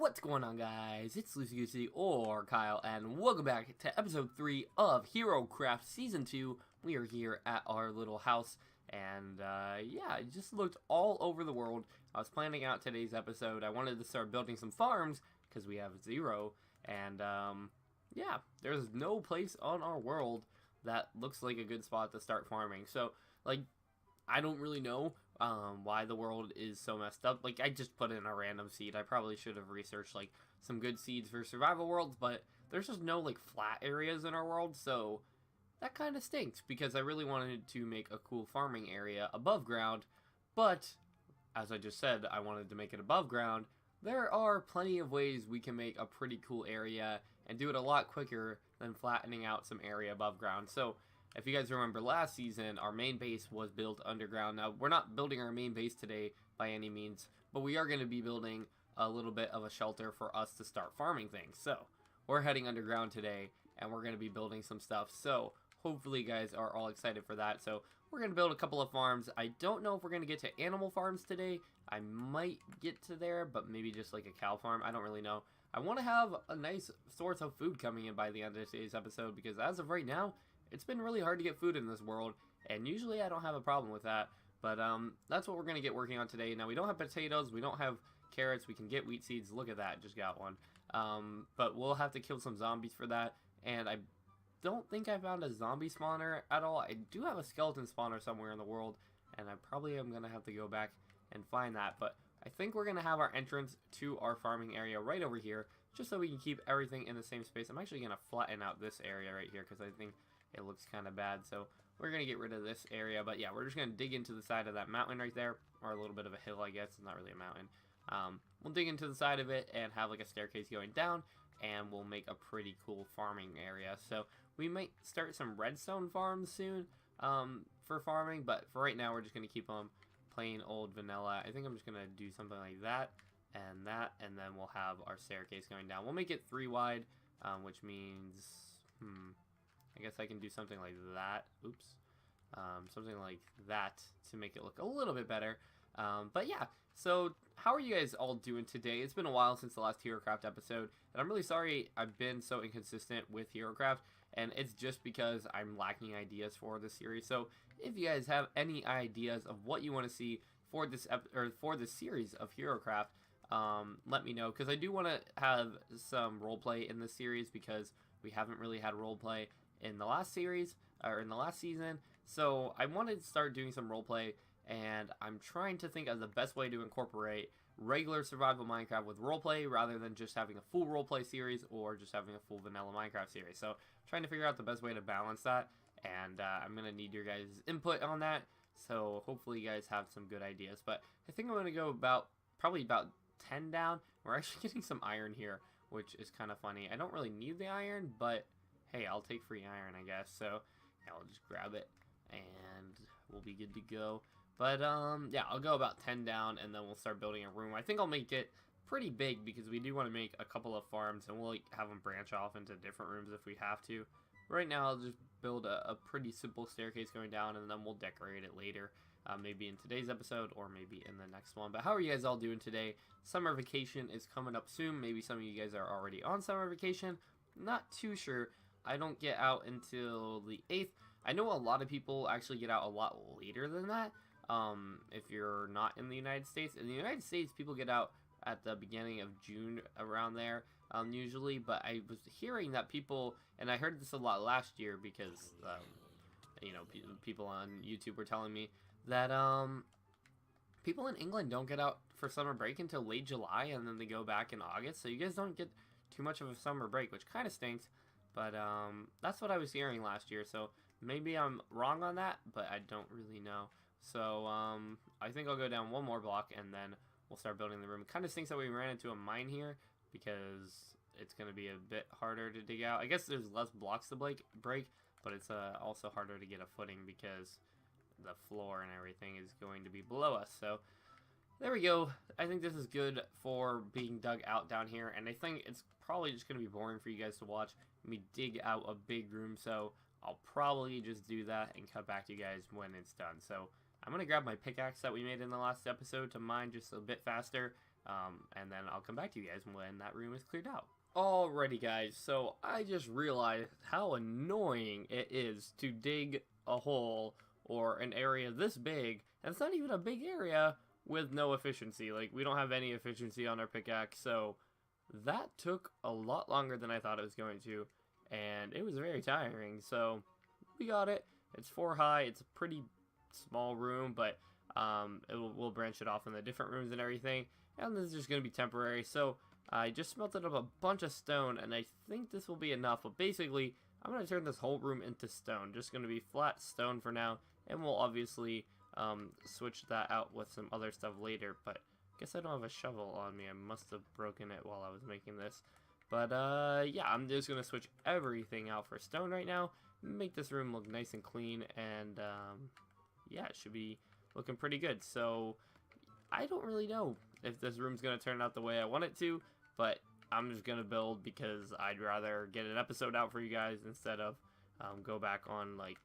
What's going on, guys? It's LuceyGoosey or Kyle, and welcome back to episode 3 of Herocraft Season 2. We are here at our little house, and yeah, I just looked all over the world. I was planning out today's episode. I wanted to start building some farms, because we have 0, and yeah, there's no place on our world that looks like a good spot to start farming. So, like, I don't really know why the world is so messed up. Like, I just put in a random seed. I probably should have researched, like, some good seeds for survival worlds, but there's just no, like, flat areas in our world, so that kind of stinks, because I really wanted to make a cool farming area above ground, but, as I just said, I wanted to make it above ground. There are plenty of ways we can make a pretty cool area and do it a lot quicker than flattening out some area above ground. So, if you guys remember last season, our main base was built underground. Now, we're not building our main base today by any means, but we are going to be building a little bit of a shelter for us to start farming things. So, we're heading underground today, and we're going to be building some stuff. So, hopefully you guys are all excited for that. So, we're going to build a couple of farms. I don't know if we're going to get to animal farms today. I might get to there, but maybe just like a cow farm. I don't really know. I want to have a nice source of food coming in by the end of today's episode, because as of right now, it's been really hard to get food in this world, and usually I don't have a problem with that, but that's what we're going to get working on today. Now, we don't have potatoes, we don't have carrots, we can get wheat seeds. Look at that, just got one. But we'll have to kill some zombies for that, and I don't think I found a zombie spawner at all. I do have a skeleton spawner somewhere in the world, and I probably am going to have to go back and find that, but I think we're going to have our entrance to our farming area right over here, just so we can keep everything in the same space. I'm actually going to flatten out this area right here, because I think it looks kind of bad, so we're going to get rid of this area. But yeah, we're just going to dig into the side of that mountain right there, or a little bit of a hill, I guess. It's not really a mountain. We'll dig into the side of it and have like a staircase going down, and we'll make a pretty cool farming area. So we might start some redstone farms soon for farming, but for right now, we're just going to keep them plain old vanilla. I think I'm just going to do something like that, and then we'll have our staircase going down. We'll make it 3 wide, which means, I guess I can do something like that. Oops. Something like that to make it look a little bit better. But yeah, so how are you guys all doing today? It's been a while since the last Herocraft episode, and I'm really sorry I've been so inconsistent with Herocraft, and it's just because I'm lacking ideas for this series. So if you guys have any ideas of what you want to see for this for this series of Herocraft, let me know, because I do want to have some roleplay in this series, because we haven't really had roleplay in the last series, or in the last season, so I wanted to start doing some roleplay, and I'm trying to think of the best way to incorporate regular survival Minecraft with roleplay, rather than just having a full roleplay series, or just having a full vanilla Minecraft series. So, trying to figure out the best way to balance that, and I'm going to need your guys' input on that, so hopefully you guys have some good ideas. But I think I'm going to go probably about 10 down. We're actually getting some iron here, which is kind of funny. I don't really need the iron, but hey, I'll take free iron, I guess. So, yeah, I'll just grab it, and we'll be good to go. But, yeah, I'll go about 10 down, and then we'll start building a room. I think I'll make it pretty big, because we do want to make a couple of farms, and we'll, like, have them branch off into different rooms if we have to. Right now, I'll just build a pretty simple staircase going down, and then we'll decorate it later. Maybe in today's episode, or maybe in the next one. But how are you guys all doing today? Summer vacation is coming up soon. Maybe some of you guys are already on summer vacation. Not too sure. I don't get out until the 8th. I know a lot of people actually get out a lot later than that, if you're not in the United States. In the United States, people get out at the beginning of June, around there, usually, but I was hearing that people, and I heard this a lot last year, because, you know, people on YouTube were telling me that, people in England don't get out for summer break until late July, and then they go back in August, so you guys don't get too much of a summer break, which kind of stinks. But that's what I was hearing last year, so maybe I'm wrong on that, but I don't really know. So I think I'll go down one more block, and then we'll start building the room. It kind of stinks that we ran into a mine here, because it's going to be a bit harder to dig out. I guess there's less blocks to break, but it's also harder to get a footing, because the floor and everything is going to be below us. So there we go. I think this is good for being dug out down here, and I think it's probably just going to be boring for you guys to watch me dig out a big room, so I'll probably just do that and cut back to you guys when it's done. So I'm going to grab my pickaxe that we made in the last episode to mine just a bit faster, and then I'll come back to you guys when that room is cleared out. Alrighty guys, so I just realized how annoying it is to dig a hole or an area this big, and it's not even a big area, with no efficiency. Like, we don't have any efficiency on our pickaxe, so that took a lot longer than I thought it was going to, and it was very tiring. So we got it. It's 4 high. It's a pretty small room, but we'll branch it off in the different rooms and everything, and this is just going to be temporary. So I just smelted up a bunch of stone, and I think this will be enough, but basically I'm going to turn this whole room into stone. Just going to be flat stone for now, and we'll obviously switch that out with some other stuff later. But I guess I don't have a shovel on me. I must have broken it while I was making this. But yeah, I'm just going to switch everything out for stone right now, make this room look nice and clean, and yeah, it should be looking pretty good. So I don't really know if this room's going to turn out the way I want it to, but I'm just going to build because I'd rather get an episode out for you guys instead of go back on like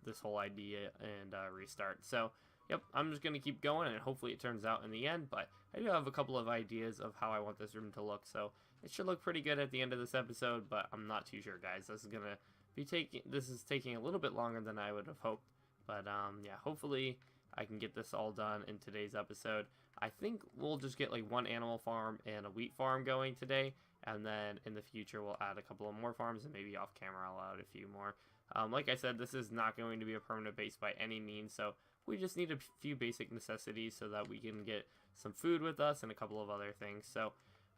this whole idea and restart. So yep, I'm just going to keep going, and hopefully it turns out in the end. But I do have a couple of ideas of how I want this room to look, so it should look pretty good at the end of this episode, but I'm not too sure, guys. This is taking a little bit longer than I would have hoped, but yeah, hopefully I can get this all done in today's episode. I think we'll just get like one animal farm and a wheat farm going today, and then in the future we'll add a couple of more farms, and maybe off camera I'll add a few more. Like I said, this is not going to be a permanent base by any means, so we just need a few basic necessities so that we can get some food with us and a couple of other things. So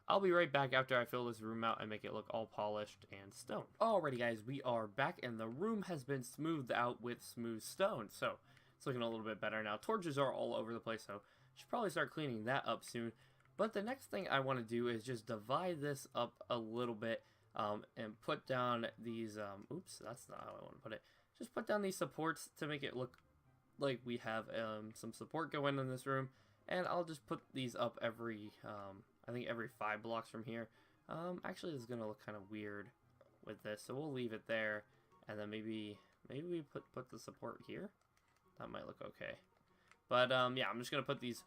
I'll be right back after I fill this room out and make it look all polished and stone. Alrighty guys, we are back, and the room has been smoothed out with smooth stone, so it's looking a little bit better now. Torches are all over the place, so I should probably start cleaning that up soon. But the next thing I want to do is just divide this up a little bit, and put down these, oops, that's not how I want to put it. Just put down these supports to make it look like we have some support going in this room. And I'll just put these up every, I think every 5 blocks from here. Actually, this is going to look kind of weird with this, so we'll leave it there. And then maybe we put the support here. That might look okay. But yeah, I'm just going to put these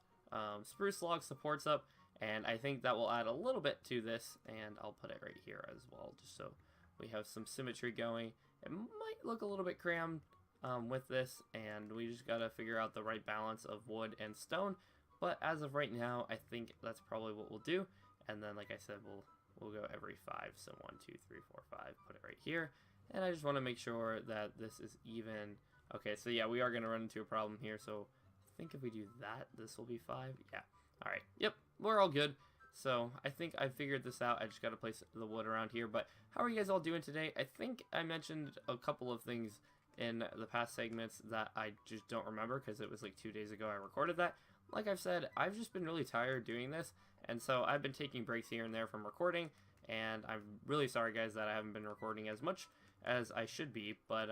spruce log supports up, and I think that will add a little bit to this, and I'll put it right here as well, just so we have some symmetry going. It might look a little bit crammed with this, and we just got to figure out the right balance of wood and stone. But as of right now, I think that's probably what we'll do. And then, like I said, we'll go every 5. So 1, 2, 3, 4, 5. Put it right here. And I just want to make sure that this is even. Okay, so yeah, we are going to run into a problem here. So I think if we do that, this will be 5. Yeah. All right. Yep. We're all good. So I think I figured this out. I just got to place the wood around here. But how are you guys all doing today? I think I mentioned a couple of things in the past segments that I just don't remember because it was like 2 days ago I recorded that. Like I've said, I've just been really tired doing this, and so I've been taking breaks here and there from recording, and I'm really sorry, guys, that I haven't been recording as much as I should be, but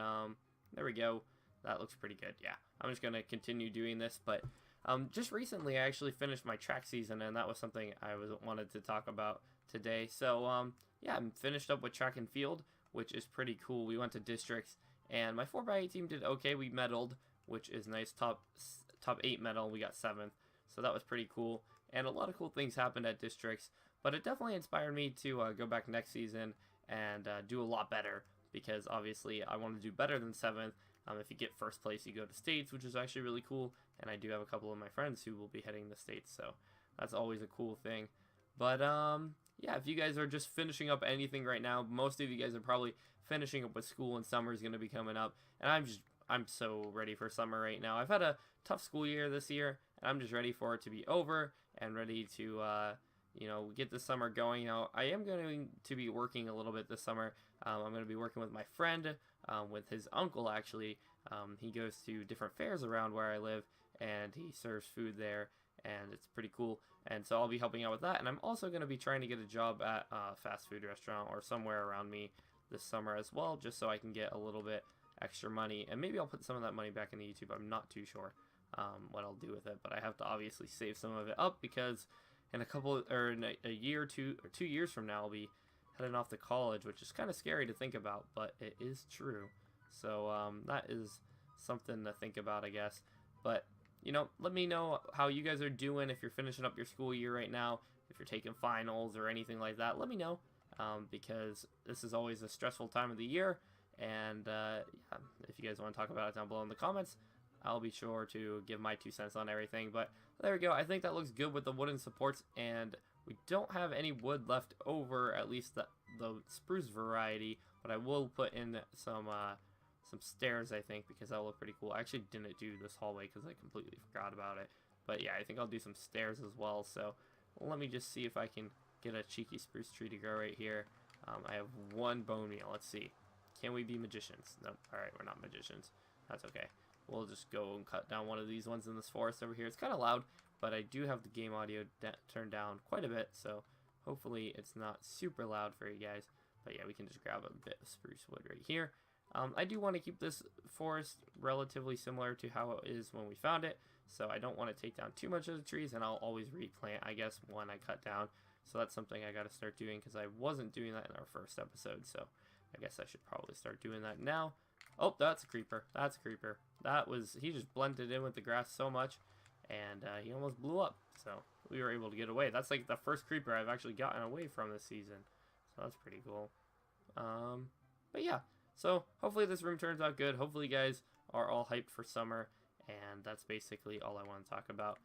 there we go. That looks pretty good. Yeah, I'm just going to continue doing this, but just recently I actually finished my track season, and that was something I wanted to talk about today. So yeah, I'm finished up with track and field, which is pretty cool. We went to districts, and my 4x8 team did okay. We medaled, which is nice. Top 8 medal, we got 7th, so that was pretty cool, and a lot of cool things happened at districts, but it definitely inspired me to go back next season and do a lot better, because obviously I want to do better than 7th. If you get first place, you go to states, which is actually really cool, and I do have a couple of my friends who will be heading to states, so that's always a cool thing. But yeah, if you guys are just finishing up anything right now, most of you guys are probably finishing up with school, and summer is going to be coming up, and I'm so ready for summer right now. I've had a tough school year this year, and I'm just ready for it to be over and ready to, you know, get the summer going. Now, I am going to be working a little bit this summer. I'm going to be working with my friend, with his uncle, actually. He goes to different fairs around where I live, and he serves food there, and it's pretty cool. And so I'll be helping out with that, and I'm also going to be trying to get a job at a fast food restaurant or somewhere around me this summer as well, just so I can get a little bit extra money, and maybe I'll put some of that money back into YouTube. I'm not too sure what I'll do with it, but I have to obviously save some of it up, because in a year or 2 years from now I'll be heading off to college, which is kind of scary to think about, but it is true. So that is something to think about, I guess. But you know, let me know how you guys are doing. If you're finishing up your school year right now, if you're taking finals or anything like that, let me know, because this is always a stressful time of the year. And yeah, if you guys want to talk about it down below in the comments, I'll be sure to give my 2 cents on everything. But there we go. I think that looks good with the wooden supports, and we don't have any wood left over, at least the spruce variety. But I will put in some stairs, I think, because that'll look pretty cool. I actually didn't do this hallway because I completely forgot about it. But yeah, I think I'll do some stairs as well. So let me just see if I can get a cheeky spruce tree to grow right here. I have 1 bone meal. Let's see. Can we be magicians? Nope. Alright, we're not magicians. That's okay. We'll just go and cut down one of these ones in this forest over here. It's kind of loud, but I do have the game audio turned down quite a bit, so hopefully it's not super loud for you guys. But yeah, we can just grab a bit of spruce wood right here. I do want to keep this forest relatively similar to how it is when we found it, so I don't want to take down too much of the trees, and I'll always replant, I guess, when I cut down. So that's something I got to start doing, because I wasn't doing that in our first episode, so I guess I should probably start doing that now. Oh, that's a creeper. That's a creeper. He just blended in with the grass so much, and he almost blew up. So we were able to get away. That's like the first creeper I've actually gotten away from this season. So that's pretty cool. But yeah, so hopefully this room turns out good. Hopefully you guys are all hyped for summer, and that's basically all I want to talk about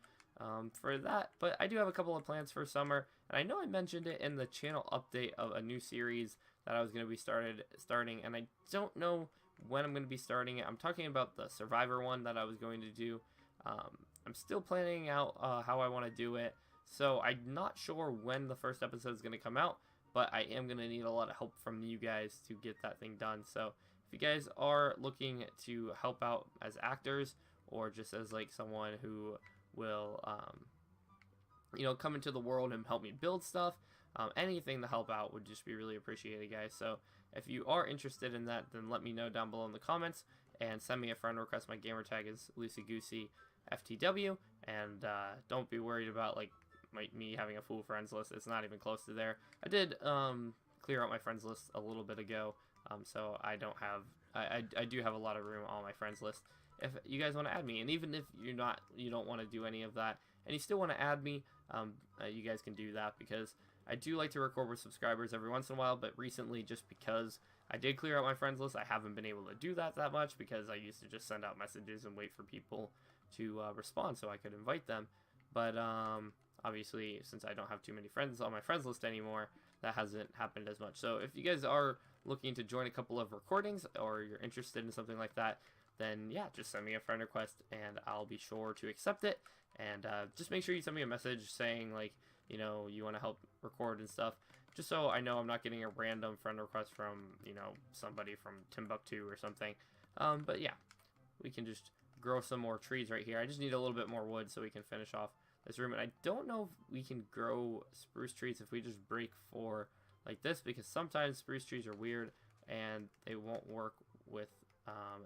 for that. But I do have a couple of plans for summer, and I know I mentioned it in the channel update of a new series that I was going to be starting, and I don't know when I'm going to be starting it. I'm talking about the Survivor one that I was going to do. I'm still planning out how I want to do it, so I'm not sure when the first episode is going to come out, but I am going to need a lot of help from you guys to get that thing done. So if you guys are looking to help out as actors, or just as like someone who will you know, come into the world and help me build stuff, anything to help out would just be really appreciated, guys. So if you are interested in that, then let me know down below in the comments, and send me a friend request. My gamer tag is LuceyGooseyFTW, and don't be worried about like me having a full friends list. It's not even close to there. I did clear out my friends list a little bit ago, so I don't have I do have a lot of room on my friends list if you guys want to add me. And even if you don't want to do any of that and you still want to add me, you guys can do that, because I do like to record with subscribers every once in a while. But recently, just because I did clear out my friends list, I haven't been able to do that much, because I used to just send out messages and wait for people to respond so I could invite them. But obviously, since I don't have too many friends on my friends list anymore, that hasn't happened as much. So if you guys are looking to join a couple of recordings, or you're interested in something like that, then yeah, just send me a friend request and I'll be sure to accept it. And just make sure you send me a message saying, like, you know, you want to help record and stuff, just so I know I'm not getting a random friend request from, you know, somebody from Timbuktu or something. But yeah, we can just grow some more trees right here. I just need a little bit more wood so we can finish off this room. And I don't know if we can grow spruce trees if we just break 4 like this, because sometimes spruce trees are weird and they won't work with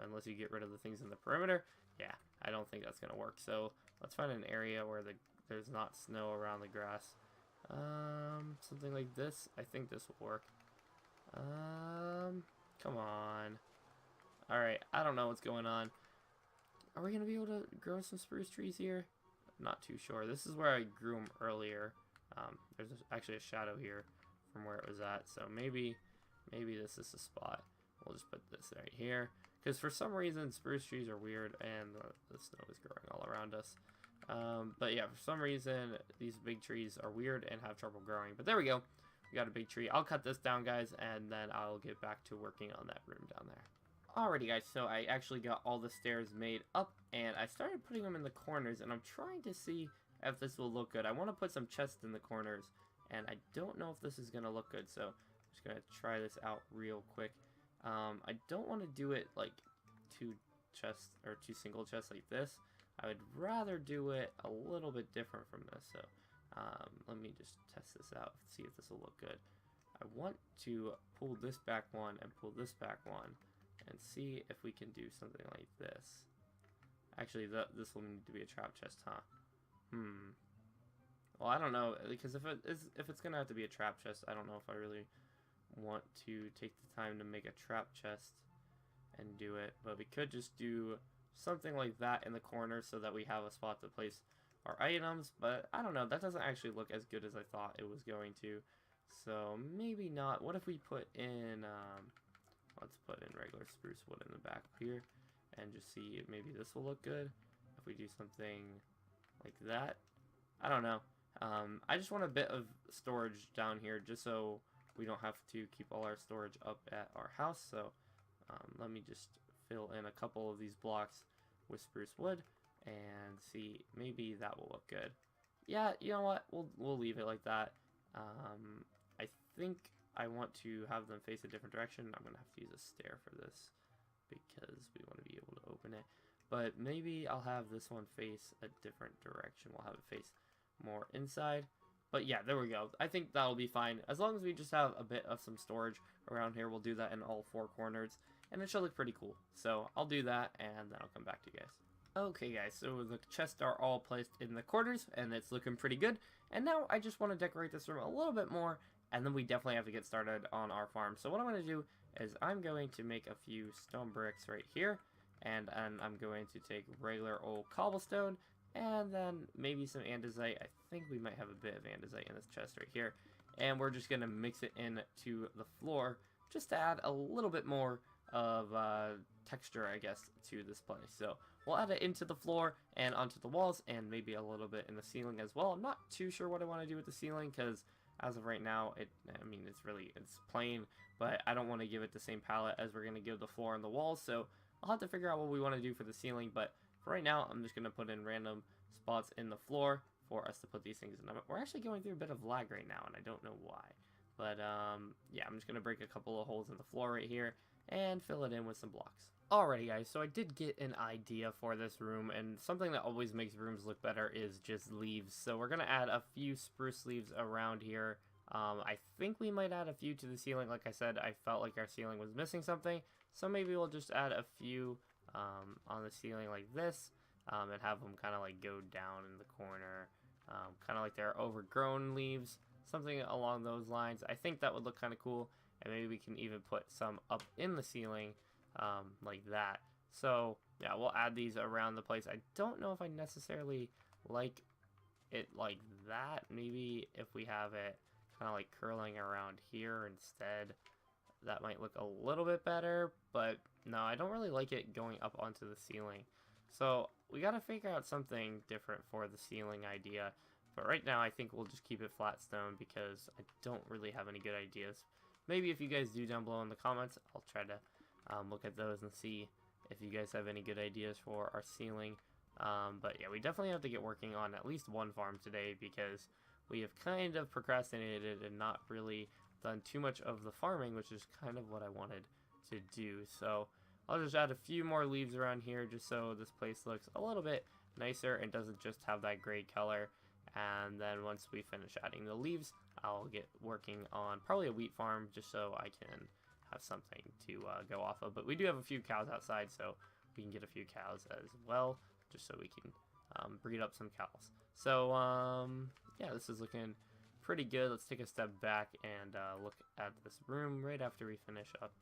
unless you get rid of the things in the perimeter. Yeah, I don't think that's gonna work. So let's find an area where there's not snow around the grass. Something like this. I think this will work. Come on. Alright, I don't know what's going on. Are we gonna be able to grow some spruce trees here? I'm not too sure. This is where I grew them earlier. There's actually a shadow here from where it was at, so maybe this is the spot. We'll just put this right here, because for some reason spruce trees are weird and the snow is growing all around us. But yeah, for some reason these big trees are weird and have trouble growing. But there we go. We got a big tree. I'll cut this down, guys, and then I'll get back to working on that room down there. Alrighty, guys, so I actually got all the stairs made up, and I started putting them in the corners, and I'm trying to see if this will look good. I want to put some chests in the corners, and I don't know if this is going to look good, so I'm just going to try this out real quick. I don't want to do it like 2 chests or 2 single chests like this. I would rather do it a little bit different from this. So let me just test this out, see if this will look good. I want to pull this back one and pull this back one and see if we can do something like this. Actually, this will need to be a trap chest, huh? Well, I don't know, because if it's gonna have to be a trap chest, I don't know if I really want to take the time to make a trap chest and do it. But we could just do something like that in the corner so that we have a spot to place our items. But I don't know, that doesn't actually look as good as I thought it was going to. So maybe not. What if we put in, let's put in regular spruce wood in the back here and just see if maybe this will look good. If we do something like that, I don't know. I just want a bit of storage down here just so we don't have to keep all our storage up at our house. So let me just fill in a couple of these blocks with spruce wood and see, maybe that will look good. Yeah, you know what, we'll leave it like that. I think I want to have them face a different direction. I'm gonna have to use a stair for this because we want to be able to open it. But maybe I'll have this one face a different direction. We'll have it face more inside. But yeah, there we go. I think that'll be fine. As long as we just have a bit of some storage around here, we'll do that in all four corners. And it should look pretty cool. So I'll do that and then I'll come back to you guys. Okay guys, so the chests are all placed in the corners and it's looking pretty good. And now I just want to decorate this room a little bit more, and then we definitely have to get started on our farm. So what I'm going to do is I'm going to make a few stone bricks right here, and I'm going to take regular old cobblestone, and then maybe some andesite. I think we might have a bit of andesite in this chest right here, and we're just going to mix it into the floor just to add a little bit more of texture, I guess, to this place. So we'll add it into the floor and onto the walls and maybe a little bit in the ceiling as well. I'm not too sure what I want to do with the ceiling because as of right now, I mean, it's plain, but I don't want to give it the same palette as we're going to give the floor and the walls. So I'll have to figure out what we want to do for the ceiling, but for right now, I'm just going to put in random spots in the floor for us to put these things in. We're actually going through a bit of lag right now, and I don't know why. But yeah, I'm just going to break a couple of holes in the floor right here and fill it in with some blocks. Alrighty guys, so I did get an idea for this room, and something that always makes rooms look better is just leaves. So we're going to add a few spruce leaves around here. I think we might add a few to the ceiling. Like I said, I felt like our ceiling was missing something, so maybe we'll just add a few on the ceiling like this, and have them kind of like go down in the corner, kind of like they're overgrown leaves, something along those lines. I think that would look kind of cool, and maybe we can even put some up in the ceiling like that. So yeah, we'll add these around the place. I don't know if I necessarily like it like that. Maybe if we have it kind of like curling around here instead, that might look a little bit better. But no, I don't really like it going up onto the ceiling. So we gotta figure out something different for the ceiling idea. But right now I think we'll just keep it flat stone because I don't really have any good ideas. Maybe if you guys do down below in the comments, I'll try to look at those and see if you guys have any good ideas for our ceiling. But yeah, we definitely have to get working on at least one farm today because we have kind of procrastinated and not really done too much of the farming, which is kind of what I wanted to do. So I'll just add a few more leaves around here just so this place looks a little bit nicer and doesn't just have that gray color. And then once we finish adding the leaves, I'll get working on probably a wheat farm just so I can have something to go off of. But we do have a few cows outside, so we can get a few cows as well, just so we can breed up some cows. So yeah, this is looking pretty good. Let's take a step back and look at this room right after we finish up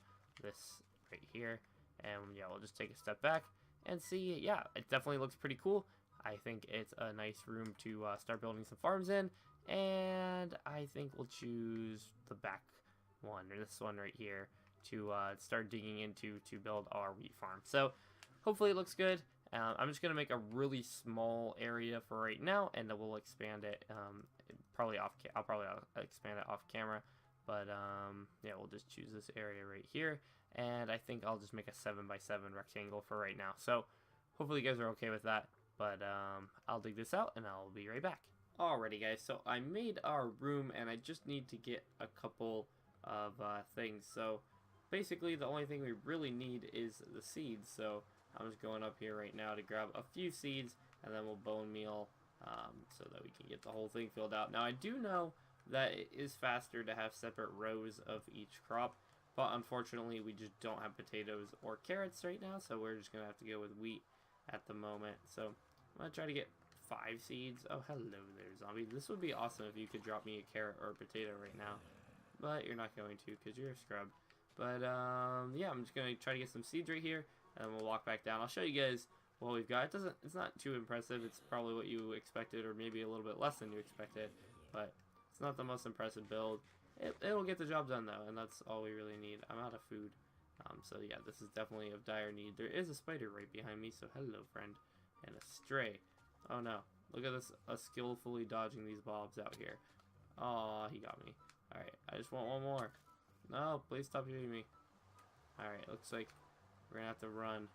this right here. And yeah, we'll just take a step back and see. Yeah, it definitely looks pretty cool. I think it's a nice room to start building some farms in, and I think we'll choose the back one, or this one right here, to start digging into to build our wheat farm. So hopefully it looks good. I'm just going to make a really small area for right now, and then we'll expand it I'll probably expand it off camera, but yeah, we'll just choose this area right here, and I think I'll just make a 7x7 rectangle for right now. So hopefully you guys are okay with that. But I'll dig this out and I'll be right back. Alrighty guys, so I made our room and I just need to get a couple of things. So basically the only thing we really need is the seeds. So I'm just going up here right now to grab a few seeds, and then we'll bone meal so that we can get the whole thing filled out. Now I do know that it is faster to have separate rows of each crop, but unfortunately we just don't have potatoes or carrots right now, so we're just going to have to go with wheat at the moment. So I'm going to try to get 5 seeds. Oh, hello there, zombie. This would be awesome if you could drop me a carrot or a potato right now. But you're not going to because you're a scrub. But yeah, I'm just going to try to get some seeds right here, and we'll walk back down. I'll show you guys what we've got. It's not too impressive. It's probably what you expected, or maybe a little bit less than you expected, but it's not the most impressive build. It'll get the job done though, and that's all we really need. I'm out of food. So yeah, this is definitely of dire need. There is a spider right behind me, so hello friend. And a stray. Oh no. Look at this, skillfully dodging these bobs out here. Aw, he got me. Alright, I just want one more. No, please stop hitting me. Alright, looks like we're gonna have to run.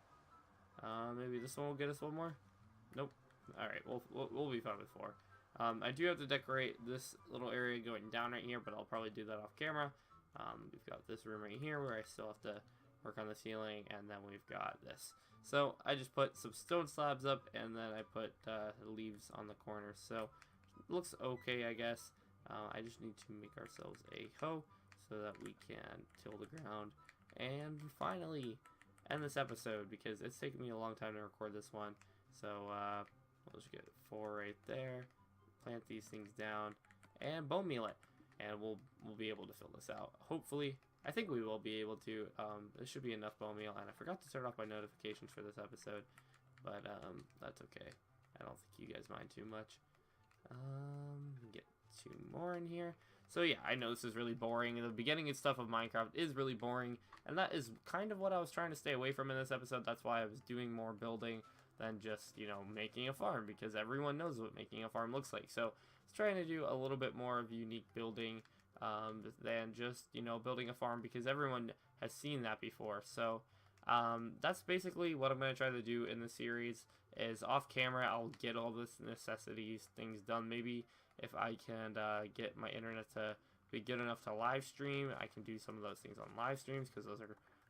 Maybe this one will get us one more? Nope. Alright, we'll be fine with 4. I do have to decorate this little area going down right here, but I'll probably do that off camera. We've got this room right here where I still have to work on the ceiling, and then we've got this. So I just put some stone slabs up, and then I put leaves on the corners. So it looks okay, I guess. I just need to make ourselves a hoe so that we can till the ground and finally end this episode, because it's taken me a long time to record this one. So we'll just get 4 right there, plant these things down, and bone meal it, and we'll be able to fill this out. Hopefully, I think we will be able to. This should be enough bone meal, and I forgot to turn off my notifications for this episode, but that's okay. I don't think you guys mind too much. Get 2 more in here. So yeah, I know this is really boring. The beginning and stuff of Minecraft is really boring, and that is kind of what I was trying to stay away from in this episode. That's why I was doing more building than just, you know, making a farm, because everyone knows what making a farm looks like. So I was trying to do a little bit more of unique building than just, you know, building a farm, because everyone has seen that before. So that's basically what I'm going to try to do in the series. Is off camera I'll get all this necessities things done. Maybe if I can get my internet to be good enough to live stream, I can do some of those things on live streams, because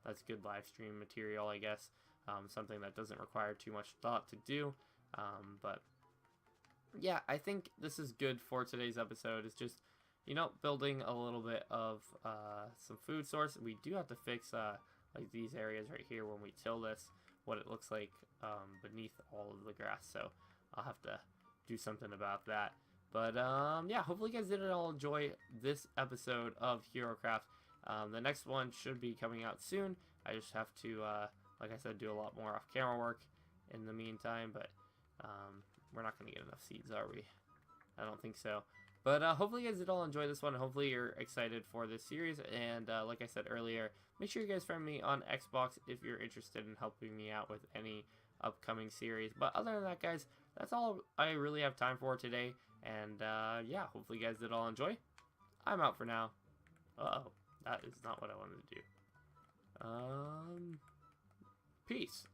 that's good live stream material, I guess. Something that doesn't require too much thought to do. But yeah, I think this is good for today's episode. It's just, you know, building a little bit of some food source. We do have to fix like these areas right here when we till this, what it looks like beneath all of the grass. So I'll have to do something about that. But yeah, hopefully you guys did all enjoy this episode of Herocraft. The next one should be coming out soon. I just have to, like I said, do a lot more off-camera work in the meantime. But we're not going to get enough seeds, are we? I don't think so. But hopefully you guys did all enjoy this one. Hopefully you're excited for this series. And like I said earlier, make sure you guys friend me on Xbox if you're interested in helping me out with any upcoming series. But other than that, guys, that's all I really have time for today. And yeah, hopefully you guys did all enjoy. I'm out for now. Uh-oh, that is not what I wanted to do. Peace.